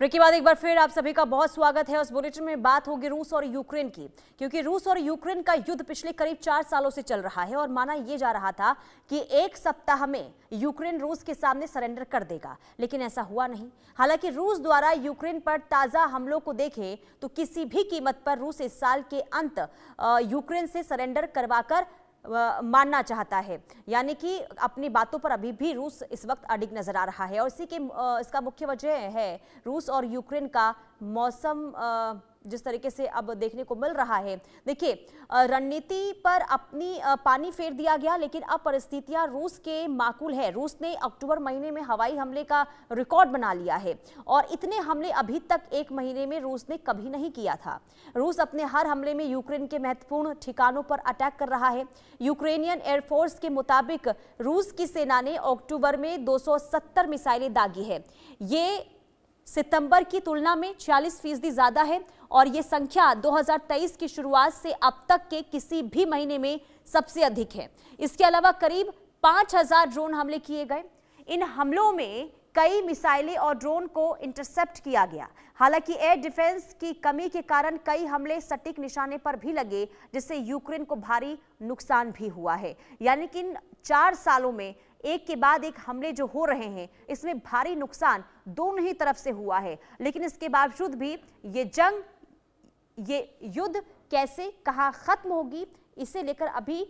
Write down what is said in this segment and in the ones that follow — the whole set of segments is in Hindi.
ब्रेक के बाद एक बार फिर आप सभी का बहुत स्वागत है। उस बुलेटिन में बात होगी रूस और यूक्रेन की, क्योंकि रूस और यूक्रेन का युद्ध पिछले करीब 4 सालों से चल रहा है और माना यह जा रहा था कि एक सप्ताह में यूक्रेन रूस के सामने सरेंडर कर देगा, लेकिन ऐसा हुआ नहीं। हालांकि रूस द्वारा यूक्रेन पर ताजा हमलों को देखें तो किसी भी कीमत पर रूस इस साल के अंत यूक्रेन से सरेंडर करवाकर मानना चाहता है, यानी कि अपनी बातों पर अभी भी रूस इस वक्त अडिग नजर आ रहा है। और इसका मुख्य वजह है रूस और यूक्रेन का मौसम जिस तरीके से अब देखने को मिल रहा है। देखिए, रणनीति पर अपनी पानी फेर दिया गया, लेकिन अब परिस्थितियां रूस के माकूल है। रूस ने अक्टूबर महीने में हवाई हमले का रिकॉर्ड बना लिया है और इतने हमले अभी तक एक महीने में रूस ने कभी नहीं किया था। रूस अपने हर हमले में यूक्रेन के महत्वपूर्ण ठिकानों पर अटैक कर रहा है। यूक्रेनियन एयरफोर्स के मुताबिक रूस की सेना ने अक्टूबर में 270 मिसाइलें दागी है। ये सितंबर की तुलना में 40% ज्यादा है और ये संख्या 2023 की शुरुआत से अब तक के किसी भी महीने में सबसे अधिक है। इसके अलावा करीब 5000 ड्रोन हमले किए गए। इन हमलों में कई मिसाइलें और ड्रोन को इंटरसेप्ट किया गया। हालांकि एयर डिफेंस की कमी के कारण कई हमले सटीक निशाने पर भी लगे, जिससे यूक्रेन को भारी नुकसान भी हुआ है। यानी कि इन 4 सालों में एक के बाद एक हमले जो हो रहे हैं, इसमें भारी नुकसान दोनों ही तरफ से हुआ है। लेकिन इसके बावजूद भी ये युद्ध कैसे कहां खत्म होगी, इसे लेकर अभी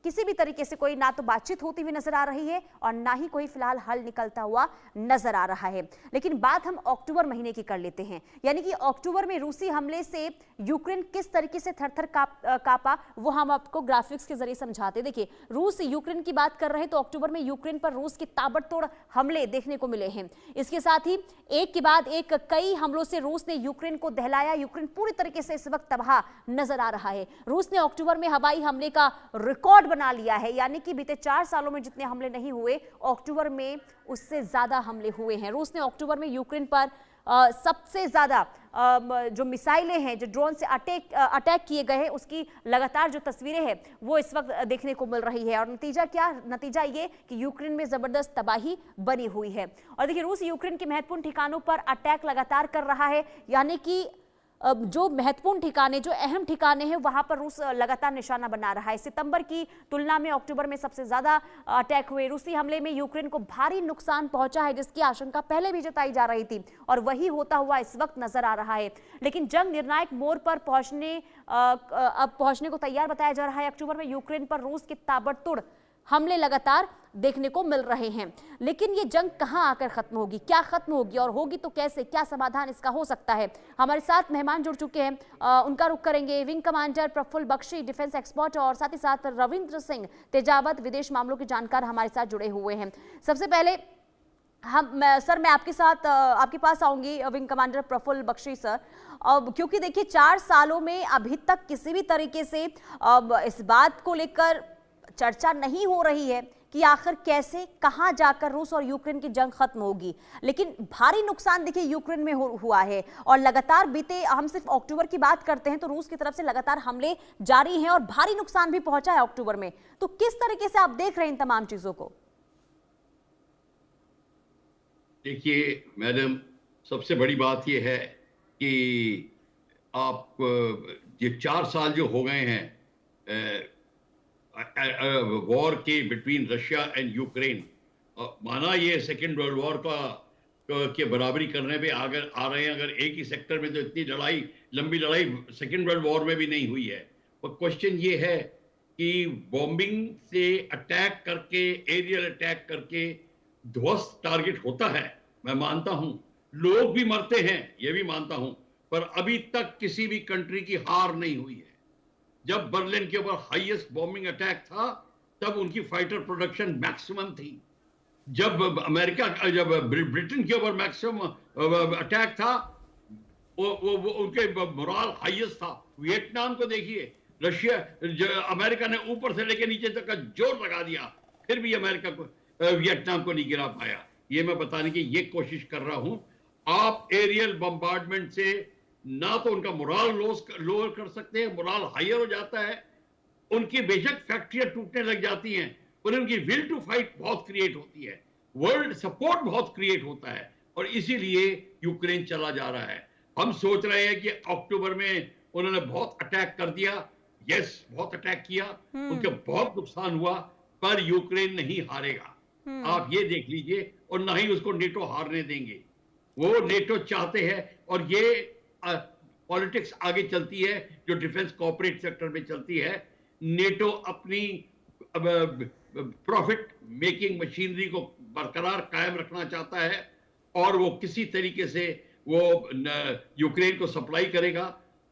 किसी भी तरीके से कोई ना तो बातचीत होती हुई नजर आ रही है और ना ही कोई फिलहाल हल निकलता हुआ नजर आ रहा है। लेकिन बात हम अक्टूबर महीने की कर लेते हैं, यानी कि अक्टूबर में रूसी हमले से यूक्रेन किस तरीके से थर-थर कांपा, वो हम आपको ग्राफिक्स के जरिए समझाते। देखिए, रूस यूक्रेन की बात कर रहे हैं तो अक्टूबर में यूक्रेन पर रूस के ताबड़तोड़ हमले देखने को मिले हैं। इसके साथ ही एक के बाद एक कई हमलों से रूस ने यूक्रेन को दहलाया। यूक्रेन पूरी तरीके से इस वक्त तबाह नजर आ रहा है। रूस ने अक्टूबर में हवाई हमले का रिकॉर्ड बना लिया है, यानी कि बीते 4 सालों में जितने हमले नहीं हुए, अक्टूबर में उससे ज्यादा हमले हुए हैं। रूस ने अक्टूबर में यूक्रेन पर सबसे ज्यादा जो मिसाइलें हैं, जो ड्रोन से अटैक किए गए हैं, उसकी लगातार जो तस्वीरें हैं वो इस वक्त देखने को मिल रही है। और नतीजा ये कि यूक्रेन में जबरदस्त तबाही बनी हुई है। और देखिए, रूस यूक्रेन के महत्वपूर्ण ठिकानों पर अटैक लगातार कर रहा है, यानी कि जो महत्वपूर्ण ठिकाने, जो अहम ठिकाने हैं, वहां पर रूस लगातार निशाना बना रहा है। सितंबर की तुलना में अक्टूबर में सबसे ज्यादा अटैक हुए। रूसी हमले में यूक्रेन को भारी नुकसान पहुंचा है, जिसकी आशंका पहले भी जताई जा रही थी और वही होता हुआ इस वक्त नजर आ रहा है। लेकिन जंग निर्णायक मोड़ पर अब पहुंचने को तैयार बताया जा रहा है। अक्टूबर में यूक्रेन पर रूस के ताबड़तोड़ हमले लगातार देखने को मिल रहे हैं। लेकिन ये जंग कहां आकर खत्म होगी, क्या खत्म होगी और होगी तो कैसे, क्या समाधान इसका हो सकता है? हमारे साथ मेहमान जुड़ चुके हैं, उनका रुख करेंगे। Wing commander Praful Bakshi, defence expert, और साथ ही साथ रविंद्र सिंह तेजावत, विदेश मामलों के जानकार हमारे साथ जुड़े हुए हैं। सबसे पहले मैं आपके पास आऊंगी, wing commander Praful Bakshi sir, क्योंकि देखिए 4 सालों में अभी तक किसी भी तरीके से इस बात को लेकर चर्चा नहीं हो रही है कि आखिर कैसे, कहां जाकर रूस और यूक्रेन की जंग खत्म होगी। लेकिन भारी नुकसान देखिए यूक्रेन में हुआ है और लगातार हम सिर्फ अक्टूबर की बात करते हैं तो रूस की तरफ से लगातार हमले जारी हैं और भारी नुकसान भी पहुंचा है अक्टूबर में। तो किस तरीके से आप देख रहे हैं इन तमाम चीजों को? देखिए मैडम, सबसे बड़ी बात यह है कि आप ये 4 साल जो हो गए हैं वॉर के बिटवीन रशिया एंड यूक्रेन, माना ये सेकेंड वर्ल्ड वॉर के बराबरी करने पे आ रहे हैं। अगर एक ही सेक्टर में तो इतनी लंबी लड़ाई सेकेंड वर्ल्ड वॉर में भी नहीं हुई है। पर क्वेश्चन ये है कि बॉम्बिंग से अटैक करके, एरियल अटैक करके ध्वस्त टारगेट होता है, मैं मानता हूं। लोग भी मरते हैं, ये भी मानता हूं, पर अभी तक किसी भी कंट्री की हार नहीं हुई है। जब बर्लिन के ऊपर हाईएस्ट बॉम्बिंग अटैक था तब उनकी फाइटर प्रोडक्शन मैक्सिमम थी। जब ब्रिटेन के ऊपर मैक्सिमम अटैक था, वो उनके मोराल हाईएस्ट था। वियतनाम को देखिए, अमेरिका ने ऊपर से लेकर नीचे तक का जोर लगा दिया, फिर भी अमेरिका को वियतनाम को नहीं गिरा पाया। ये मैं बताने की ये कोशिश कर रहा हूं। आप एरियल बम्बार्डमेंट से ना तो उनका मोराल लोअर कर सकते हैं, मोराल हायर हो जाता है। उनकी बेशक फैक्ट्रियां टूटने लग जाती हैं, पर उनकी विल टू फाइट बहुत क्रिएट होती है, वर्ल्ड सपोर्ट बहुत क्रिएट होता है। और इसीलिए यूक्रेन चला जा रहा है। हम सोच रहे हैं कि अक्टूबर में उन्होंने बहुत अटैक कर दिया। यस, बहुत अटैक किया, उनका बहुत नुकसान हुआ, पर यूक्रेन नहीं हारेगा। आप ये देख लीजिए, और ना ही उसको नेटो हारने देंगे। वो नेटो चाहते हैं, और ये पॉलिटिक्स आगे चलती है जो डिफेंस कॉर्पोरेट सेक्टर में चलती है। नेटो अपनी प्रॉफिट मेकिंग मशीनरी को बरकरार कायम रखना चाहता है, और वो किसी तरीके से वो यूक्रेन को सप्लाई करेगा।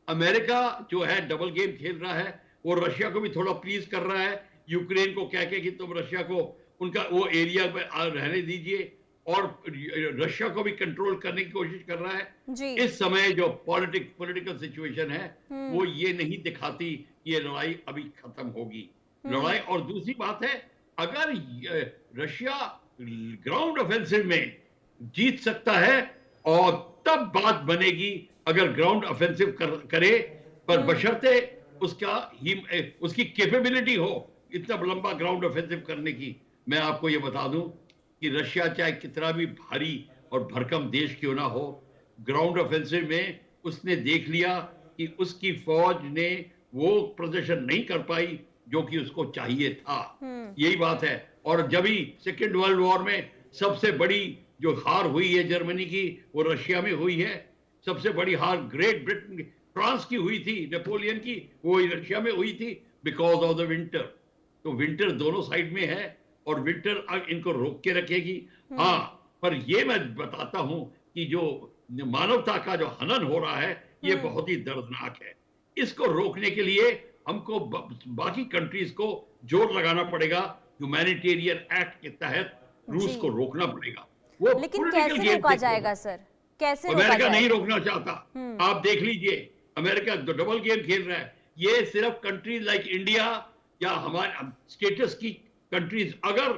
अमेरिका जो है डबल गेम खेल रहा है, वो रशिया को भी थोड़ा प्लीज कर रहा है, यूक्रेन को कह के कि तुम रशिया को उनका वो एरिया में रहने दीजिए, और रशिया को भी कंट्रोल करने की कोशिश कर रहा है। जी। इस समय जो पॉलिटिकल सिचुएशन है, वो ये नहीं दिखाती कि ये लड़ाई अभी खत्म होगी। लड़ाई, और दूसरी बात है, अगर रशिया ग्राउंड ऑफेंसिव में जीत सकता है, और तब बात बनेगी अगर ग्राउंड ऑफेंसिव करे, पर बशर्ते उसकी कैपेबिलिटी हो इतना लंबा ग्राउंड ऑफेंसिव करने की। मैं आपको ये बता दूं कि रशिया चाहे कितना भी भारी और भरकम देश क्यों ना हो, ग्राउंड ऑफेंसिव में उसने देख लिया कि उसकी फौज ने वो प्रदर्शन नहीं कर पाई जो कि उसको चाहिए था। यही बात है। और जब ही सेकेंड वर्ल्ड वॉर में सबसे बड़ी जो हार हुई है जर्मनी की, वो रशिया में हुई है। सबसे बड़ी हार ग्रेट ब्रिटेन, फ्रांस की हुई थी, नेपोलियन की, वो रशिया में हुई थी, बिकॉज ऑफ द विंटर। तो विंटर दोनों साइड में है, और विंटर इनको रोक के रखेगी। हाँ, पर ये मैं बताता हूं कि जो मानवता का जो हनन हो रहा है, ये बहुत ही दर्दनाक है। इसको रोकने के लिए हमको बाकी कंट्रीज को जोर लगाना पड़ेगा। ह्यूमैनिटेरियन एक्ट के तहत रूस को रोकना पड़ेगा। वो लेकिन कैसे रोका जाएगा सर? कैसे रोका अमेरिका नहीं जाएगा? रोकना चाहता। आप देख लीजिए, अमेरिका डबल गेम खेल रहा है। ये सिर्फ कंट्रीज लाइक इंडिया या हमारे स्टेटस की कंट्रीज अगर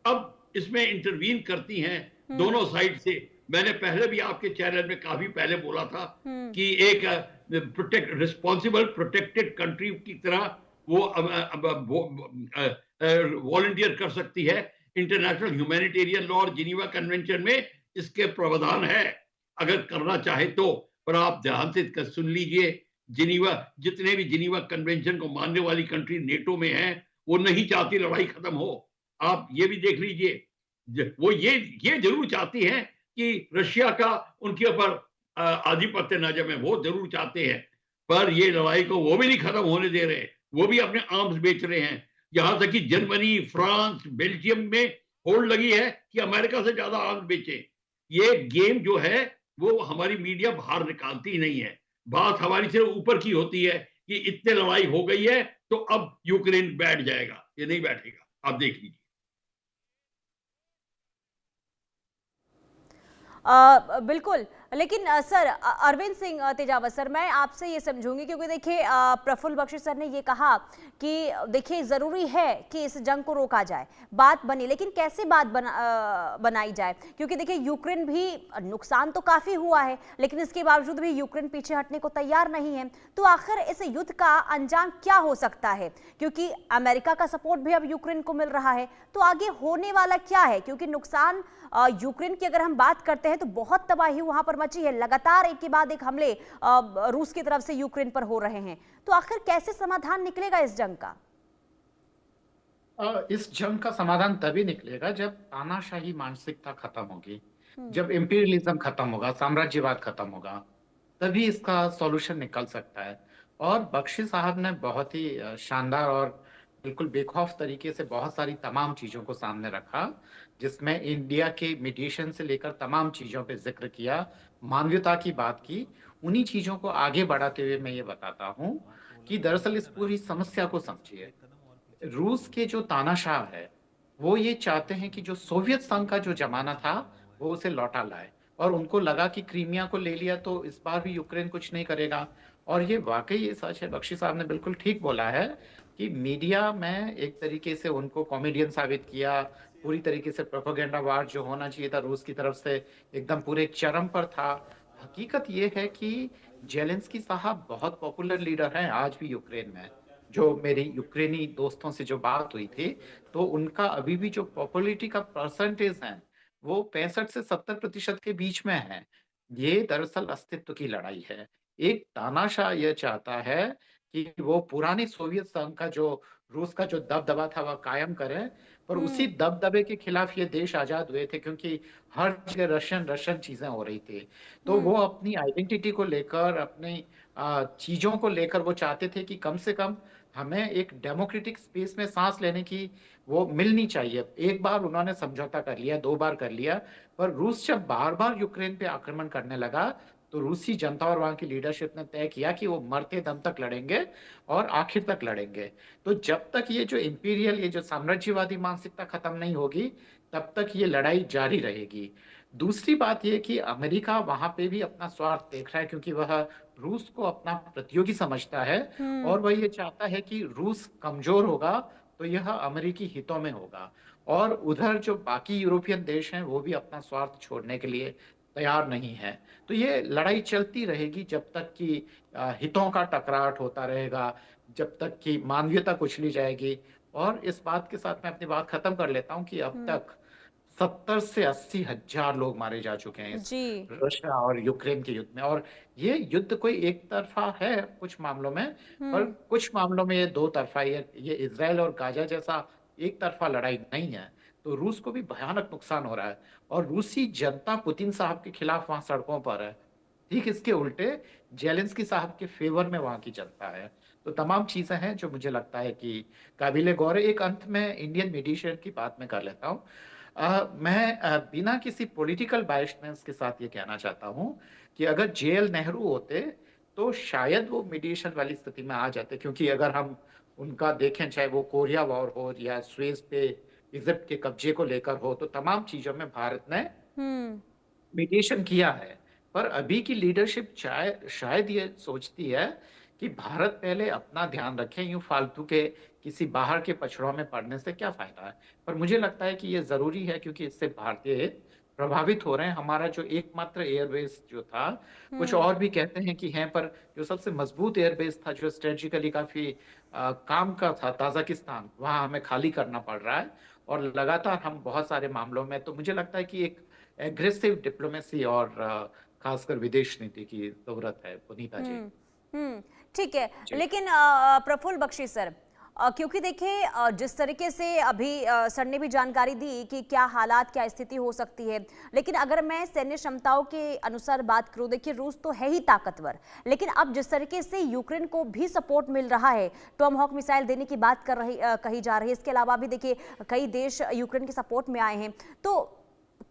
अब इसमें इंटरवीन करती हैं दोनों साइड से। मैंने पहले भी आपके चैनल में काफी पहले बोला था कि एक रिस्पॉन्सिबल प्रोटेक्टेड कंट्री की तरह वो वॉलंटियर कर सकती है। इंटरनेशनल ह्यूमैनिटेरियन लॉ और जिनीवा कन्वेंशन में इसके प्रावधान है, अगर करना चाहे तो। पर आप ध्यान से सुन लीजिए, जिनीवा, जितने भी जिनीवा कन्वेंशन को मानने वाली कंट्री नेटो में है, वो नहीं चाहती लड़ाई खत्म हो। आप ये भी देख लीजिए, वो ये जरूर चाहती हैं कि रशिया का उनके ऊपर आधिपत्य न जमे, वो जरूर चाहते हैं, पर ये लड़ाई को वो भी नहीं खत्म होने दे रहे। वो भी अपने आर्म्स बेच रहे हैं। यहां तक कि जर्मनी, फ्रांस, बेल्जियम में होल्ड लगी है कि अमेरिका से ज्यादा आर्म्स बेचे। ये गेम जो है वो हमारी मीडिया बाहर निकालती ही नहीं है। बात हमारी से ऊपर की होती है कि इतने लड़ाई हो गई है तो अब यूक्रेन बैठ जाएगा। ये नहीं बैठेगा, आप देख लीजिए। बिल्कुल, लेकिन सर अरविंद सिंह तेजावत सर, मैं आपसे ये समझूंगी, क्योंकि देखिए प्रफुल्ल बख्शी सर ने ये कहा कि देखिए ज़रूरी है कि इस जंग को रोका जाए, बात बनी, लेकिन कैसे बात बनाई जाए? क्योंकि देखिए यूक्रेन भी, नुकसान तो काफ़ी हुआ है, लेकिन इसके बावजूद भी यूक्रेन पीछे हटने को तैयार नहीं है। तो आखिर इस युद्ध का अंजाम क्या हो सकता है? क्योंकि अमेरिका का सपोर्ट भी अब यूक्रेन को मिल रहा है, तो आगे होने वाला क्या है? क्योंकि नुकसान यूक्रेन की अगर हम बात करते हैं तो बहुत तबाही वहां पर मची है। लगातार एक के बाद एक हमले रूस की तरफ से यूक्रेन पर हो रहे हैं। तो आखिर कैसे समाधान निकलेगा इस जंग का? इस जंग का समाधान तभी निकलेगा जब तानाशाही मानसिकता खत्म होगी, जब इंपीरियलिज्म खत्म होगा, साम्राज्यवाद खत्म होगा, तभी इसका सॉल्यूशन निकल सकता है। और बख्शी साहब ने बहुत ही शानदार और बिल्कुल बेखौफ तरीके से बहुत सारी तमाम चीजों को सामने रखा, जिसमें इंडिया के मीडिएशन से लेकर तमाम चीजों पे जिक्र किया, मानवीयता की बात की। उन्हीं चीजों को आगे बढ़ाते हुए मैं ये बताता हूँ कि दरअसल इस पूरी समस्या को समझिए। रूस के जो तानाशाह है, वो ये चाहते हैं कि जो सोवियत संघ का जो जमाना था वो उसे लौटा लाए, और उनको लगा कि क्रीमिया को ले लिया तो इस बार भी यूक्रेन कुछ नहीं करेगा। और ये वाकई ये सच है, बख्शी साहब ने बिल्कुल ठीक बोला है कि मीडिया में एक तरीके से उनको कॉमेडियन साबित किया, पूरी तरीके से प्रोपेगेंडा वार जो होना चाहिए था रूस की तरफ से एकदम पूरे चरम पर था। हकीकत ये है कि जेलेंस्की साहब बहुत पॉपुलर लीडर हैं आज भी यूक्रेन में। जो मेरी यूक्रेनी दोस्तों से जो बात हुई थी, तो उनका अभी भी जो पॉपुलैरिटी का परसेंटेज है वो 65 से 70% के बीच में है। ये दरअसल अस्तित्व की लड़ाई है। एक तानाशाह ये चाहता है कि वो पुराने सोवियत संघ का जो रूस का जो दबदबा था वह कायम करें, पर उसी हम्म। दबदबे के खिलाफ ये देश आजाद हुए थे क्योंकि हर जगह रशियन रशियन चीजें हो रही थी। तो वो हम्म। अपनी आइडेंटिटी को लेकर, अपनी चीजों को लेकर वो चाहते थे कि कम से कम हमें एक डेमोक्रेटिक स्पेस में सांस लेने की वो मिलनी चाहिए। एक बार उन्होंने समझौता कर लिया, 2 बार कर लिया, पर रूस जब बार-बार यूक्रेन पे आक्रमण करने लगा, तो रूसी जनता और वहाँ की लीडरशिप ने तय किया कि वो मरते दम तक लड़ेंगे और आखिर तक लड़ेंगे। तो जब तक ये जो इम्पीरियल, ये जो साम्राज्यवादी मानसिकता खत्म नहीं होगी, तब तक ये लड़ाई जारी रहेगी। दूसरी बात ये कि अमेरिका वहाँ पे भी अपना स्वार्थ देख रहा है क्योंकि वह रूस को अपना प्रतियोगी समझता है हम्म। और वह ये चाहता है कि रूस कमजोर होगा तो यह अमेरिकी हितों में होगा। और उधर जो बाकी यूरोपियन देश हैं वो भी अपना स्वार्थ छोड़ने के लिए तैयार नहीं है। तो ये लड़ाई चलती रहेगी जब तक कि हितों का टकराट होता रहेगा, जब तक कि मानवीयता कुचली जाएगी। और इस बात के साथ मैं अपनी बात खत्म कर लेता हूँ कि अब हम्म। तक 70 से 80 हजार लोग मारे जा चुके हैं इस जी। रशिया और यूक्रेन के युद्ध में। और ये युद्ध कोई एक तरफा है कुछ मामलों में, पर हम्म। कुछ मामलों में ये दो तरफा है। ये इजराइल और गाजा जैसा एक तरफा लड़ाई नहीं है। तो रूस को भी भयानक नुकसान हो रहा है और रूसी जनता पुतिन साहब के खिलाफ वहां सड़कों पर है। ठीक इसके उल्टे जेलेंस्की साहब के फेवर में वहां की जनता है। तो तमाम चीजें हैं जो मुझे लगता है कि काबिले गौर है। एक अंत में इंडियन मीडिएशन की बात मैं कर लेता हूँ। मैं बिना किसी पॉलिटिकल बायसनेस के साथ ये कहना चाहता हूँ कि अगर जेएल नेहरू होते तो शायद वो मीडिएशन वाली स्थिति में आ जाते, क्योंकि अगर हम उनका देखें, चाहे वो कोरिया वॉर हो या सुएज पे इजिप्ट के कब्जे को लेकर हो, तो तमाम चीजों में भारत ने हम्म। मीडिएशन किया है। पर अभी की लीडरशिप शायद ये सोचती है कि भारत पहले अपना ध्यान रखे, यूं फालतू के किसी बाहर के पछड़ों में पड़ने से क्या फायदा है। पर मुझे लगता है कि ये जरूरी है क्योंकि इससे भारतीय हित प्रभावित हो रहे हैं। हमारा जो एकमात्र एयरबेस जो था, कुछ हम्म। और भी कहते हैं कि हैं, पर जो सबसे मजबूत एयरबेस था, जो स्ट्रेटेजिकली काफी काम का था, ताजिकिस्तान, वहां हमें खाली करना पड़ रहा है और लगातार हम बहुत सारे मामलों में। तो मुझे लगता है कि एक एग्रेसिव डिप्लोमेसी और खासकर विदेश नीति की जरूरत है, पुनीता जी। हम्म। हम्म। ठीक है। जी। लेकिन प्रफुल्ल बख्शी सर, क्योंकि देखिए जिस तरीके से अभी सर ने भी जानकारी दी कि क्या हालात, क्या स्थिति हो सकती है, लेकिन अगर मैं सैन्य क्षमताओं के अनुसार बात करूं, देखिए रूस तो है ही ताकतवर, लेकिन अब जिस तरीके से यूक्रेन को भी सपोर्ट मिल रहा है, टॉमहॉक मिसाइल देने की बात कही जा रही है, इसके अलावा भी देखिए कई देश यूक्रेन के सपोर्ट में आए हैं, तो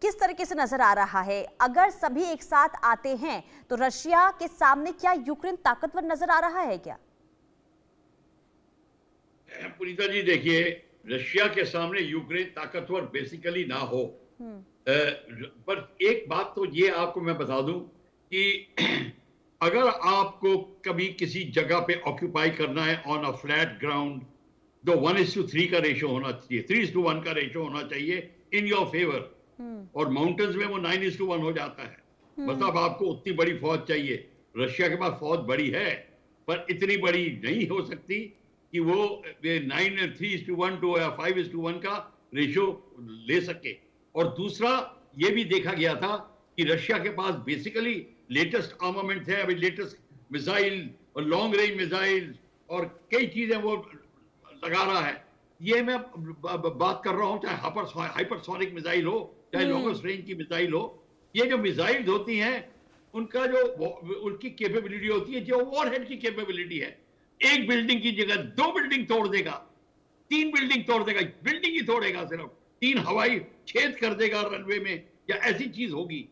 किस तरीके से नजर आ रहा है? अगर सभी एक साथ आते हैं तो रशिया के सामने क्या यूक्रेन ताकतवर नजर आ रहा है क्या? पुनीता जी देखिए, रशिया के सामने यूक्रेन ताकतवर बेसिकली ना हो, पर एक बात तो ये आपको मैं बता दूं कि अगर आपको कभी किसी जगह पे ऑक्यूपाई करना है ऑन अ फ्लैट ग्राउंड, तो 1:3 का रेशो होना चाहिए, 3:1 का रेशो होना चाहिए इन योर फेवर। और माउंटेन्स में वो 9:1 हो जाता है। मतलब आपको उतनी बड़ी फौज चाहिए। रशिया के पास फौज बड़ी है, पर इतनी बड़ी नहीं हो सकती कि वो 9:3:1 टू 5:1 का रेशो ले सके। और दूसरा ये भी देखा गया था कि रशिया के पास बेसिकली लेटेस्ट आर्मामेंट है, अभी लेटेस्ट मिसाइल और लॉन्ग रेंज मिसाइल और कई चीजें वो लगा रहा है। ये मैं बात कर रहा हूं, चाहे हाइपरसोनिक मिसाइल हो, चाहे लॉन्गेस्ट रेंज की मिसाइल हो। ये जो मिसाइल होती हैं, उनका जो उनकी कैपेबिलिटी होती है, जो वॉरहेड की कैपेबिलिटी है, एक बिल्डिंग की जगह 2 बिल्डिंग तोड़ देगा, 3 बिल्डिंग तोड़ देगा, बिल्डिंग ही तोड़ेगा, सिर्फ 3 हवाई छेद कर देगा रनवे में, या ऐसी चीज होगी।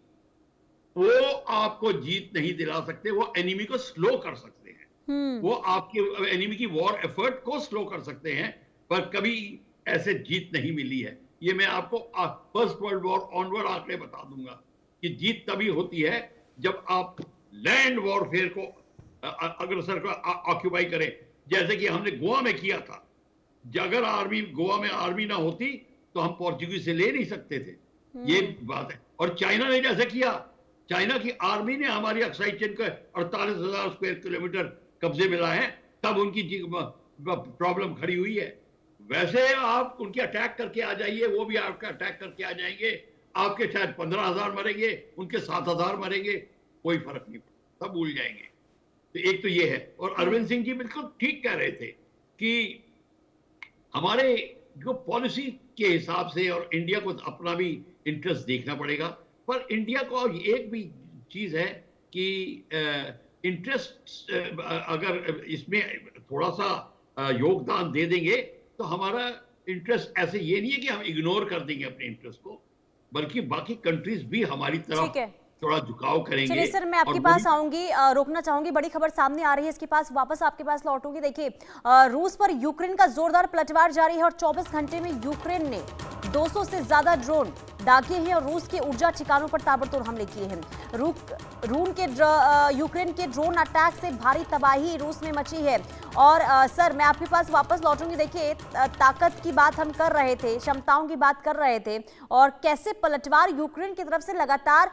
वो आपको जीत नहीं दिला सकते, वो एनिमी को स्लो कर सकते हैं, वो आपके एनिमी की वॉर एफर्ट को स्लो कर सकते हैं, पर कभी ऐसे जीत नहीं मिली है। ये मैं आपको फर्स्ट वर्ल्ड वॉर ऑनवर्ड आंकड़े बता दूंगा कि जीत तभी होती है जब आप लैंड वॉरफेयर को अग्रसर को ऑक्यूपाई करें, जैसे कि हमने गोवा में किया था। अगर आर्मी गोवा में आर्मी ना होती तो हम पोर्चुगीज से ले नहीं सकते थे, ये बात है। और चाइना ने जैसे किया, चाइना की आर्मी ने हमारी अक्साई चेन को 48,000 स्क्वायर किलोमीटर कब्जे में लाए हैं, तब उनकी प्रॉब्लम खड़ी हुई है। वैसे आप उनके अटैक करके आ जाइए, वो भी आपका अटैक करके आ जाएंगे। आपके शायद 15,000 मरेंगे, उनके 7,000 मरेंगे, कोई फर्क नहीं पड़ता, सब भूल जाएंगे। तो एक तो ये है। और अरविंद सिंह जी बिल्कुल ठीक कह रहे थे कि हमारे जो पॉलिसी के हिसाब से और इंडिया को अपना भी इंटरेस्ट देखना पड़ेगा। पर इंडिया को एक भी चीज है कि इंटरेस्ट अगर इसमें थोड़ा सा योगदान दे देंगे तो हमारा इंटरेस्ट ऐसे ये नहीं है कि हम इग्नोर कर देंगे अपने इंटरेस्ट को, बल्कि बाकी कंट्रीज भी हमारी तरफ थोड़ा झुकाव करेंगे। चलिए सर, मैं आपके पास आऊंगी, रोकना चाहूंगी, बड़ी खबर सामने आ रही है, इसके पास वापस आपके पास लौटूंगी। देखिए, रूस पर यूक्रेन का जोरदार पलटवार जारी है और 24 घंटे में यूक्रेन ने 200 से ज्यादा ड्रोन दागे हैं और रूस के ऊर्जा ठिकानों पर ताबड़तोड़ हमले किए हैं। यूक्रेन के ड्रोन अटैक से भारी तबाही रूस में मची है। और सर, मैं आपके पास वापस लौटूंगी। देखिए, ताकत की बात हम कर रहे थे, क्षमताओं की बात कर रहे थे, और कैसे पलटवार यूक्रेन की तरफ से लगातार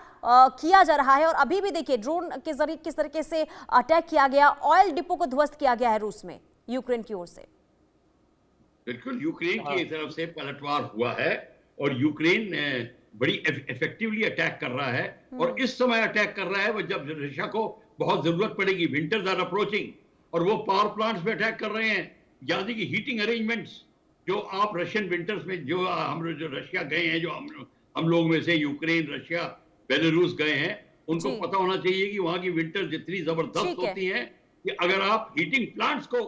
किया जा रहा है। और अभी भी देखिए, ड्रोन के जरिए किस तरीके से अटैक किया गया, ऑयल डिपो को ध्वस्त किया गया है रूस में यूक्रेन की ओर से। बिल्कुल, यूक्रेन की तरफ से पलटवार हुआ है और यूक्रेन बड़ी इफेक्टिवली अटैक कर रहा है। और इस समय अटैक कर रहा है वो जब रशिया को बहुत जरूरत पड़ेगी। विंटर्स आर अप्रोचिंग और वो पावर प्लांट्स में अटैक कर रहे हैं, यानी कि हीटिंग अरेंजमेंट्स जो आप रशियन विंटर्स में जो रशिया गए हैं, जो हम लोग में से यूक्रेन, रशिया, बेलारूस गए हैं, उनको पता होना चाहिए कि वहां की विंटर्स इतनी जबरदस्त होती हैं कि अगर आप हीटिंग प्लांट्स को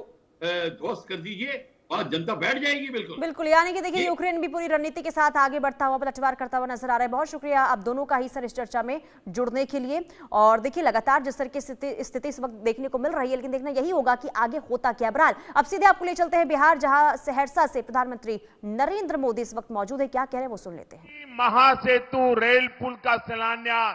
ध्वस्त कर दीजिए, वहां जनता बैठ जाएगी। बिल्कुल बिल्कुल, यानी कि देखिए, यूक्रेन भी पूरी रणनीति के साथ आगे बढ़ता हुआ, पलटवार करता हुआ नजर आ रहा है। बहुत शुक्रिया आप दोनों का ही सर इस चर्चा में जुड़ने के लिए। और देखिए, लगातार जिस तरह की स्थिति इस वक्त देखने को मिल रही है, लेकिन देखना यही होगा कि आगे होता क्या। बहरहाल, अब सीधे आपको ले चलते हैं बिहार, जहां सहरसा से प्रधानमंत्री नरेंद्र मोदी इस वक्त मौजूद है। क्या कह रहे हैं वो सुन लेते हैं। महासेतु रेल पुल का शिलान्यास